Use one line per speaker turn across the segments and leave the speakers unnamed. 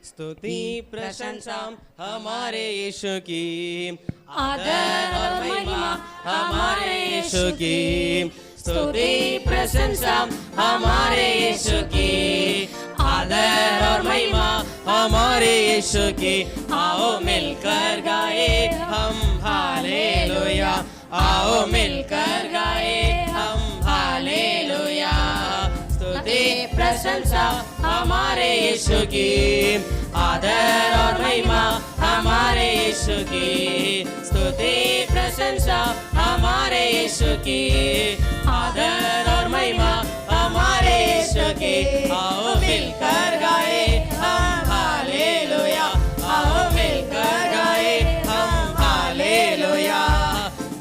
स्तुति प्रशंसा हमारे यीशु की, आदर और महिमा हमारे यीशु की, स्तुति प्रशंसा हमारे यीशु की, आदर और महिमा हमारे यीशु की। आओ मिलकर गाए हम हालेलुया, आओ मिलकर गाए हम हालेलुया। स्तुति प्रशंसा हमारे यीशु की, आदर और महिमा हमारे यीशु की, स्तुति प्रशंसा हमारे यीशु की, आदर और महिमा हमारे यीशु की। आओ मिलकर गाए हम हालेलुया, आओ मिलकर गाए हम हालेलुया।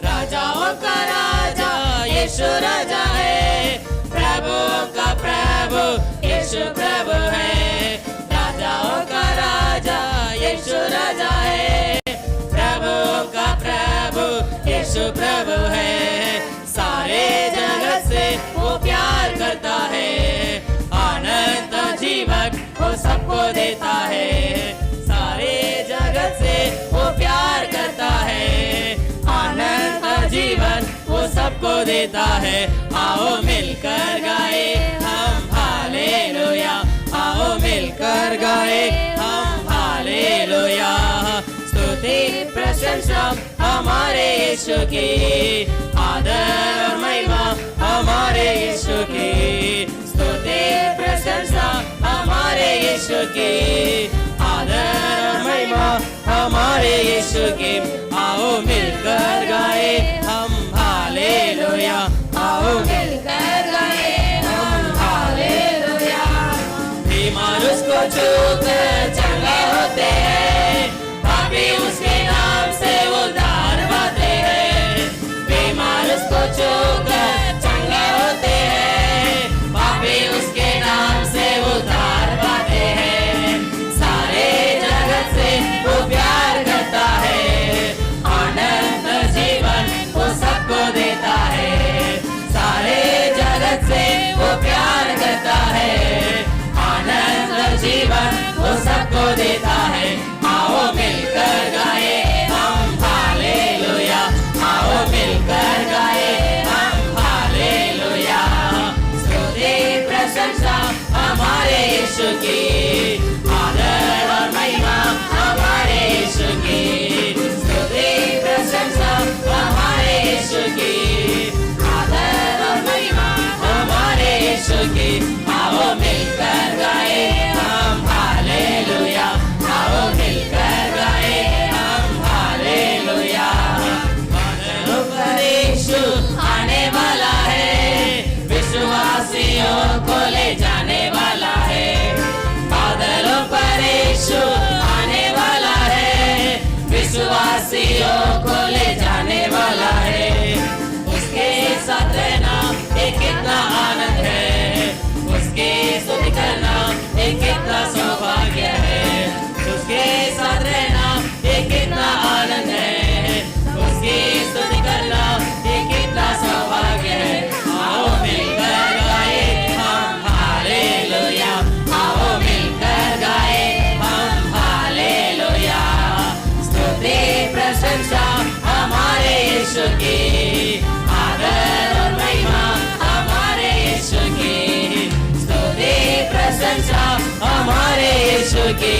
राजाओं का राजा यीशु राजा है, प्रभुओं का प्रभु यीशु प्रभु है। राजाओं का राजा यीशु राजा है, प्रभुओं का प्रभु यीशु प्रभु है। सारे जगत से वो प्यार करता है, अनंत जीवन वो सबको देता है। सारे जगत से वो प्यार करता है, अनंत जीवन वो सबको देता है। आओ मिलकर गाए हम हालेलुया, आओ मिलकर गाए हम हालेलुया। स्तुति प्रशंसा हमारे यीशु की, आदर और महिमा हमारे यीशु की, स्तुति प्रशंसा हमारे यीशु की, आदर और महिमा हमारे यीशु की। आओ मिलकर गाए हम हालेलुया, आओ मिलकर गाए हम हालेलुया। बीमार उसको छूकर चंगे होते हैं, पापी उसके नाम से उद्धार पाते हैं। बीमार उसको छूकर चंगे होते हैं, पापी उसके नाम से उद्धार पाते हैं। सारे जगत से वो प्यार करता है, अनंत जीवन वो सबको देता है। सारे जगत से वो प्यार करता है, अनंत जीवन वो सबको देता है। आओ मिलकर गाए हम हालेलुया, आओ मिलकर गाए हम हालेलुया। स्तुति प्रशंसा हमारे यीशु की, आदर और महिमा हमारे यीशु की, स्तुति प्रशंसा हमारे यीशु की, आदर और महिमा हमारे यीशु की। आओ मिलकर गाए हम हालेलुया, आओ मिलकर गाए हम हालेलुया। बादलों पर यीशु आने वाला है, विश्वासियों को ले जाने वाला है। बादलों पर यीशु आने वाला है, विश्वासियों को ले जाने वाला है। उसके साथ रहना एक कितना आनंद है, उसके स्तुति करना एक कितना सौभाग्य है। उसके साथ रहना एक कितना आनंद है, उसकी स्तुति करना एक कितना सौभाग्य है। आओ मिलकर गाए हम हालेलुया, आओ मिलकर गाए हम हालेलुया। स्तुति प्रशंसा हमारे यीशु की, आदर और महिमा हमारे यीशु की, स्तुति प्रशंसा हमारे यीशु की,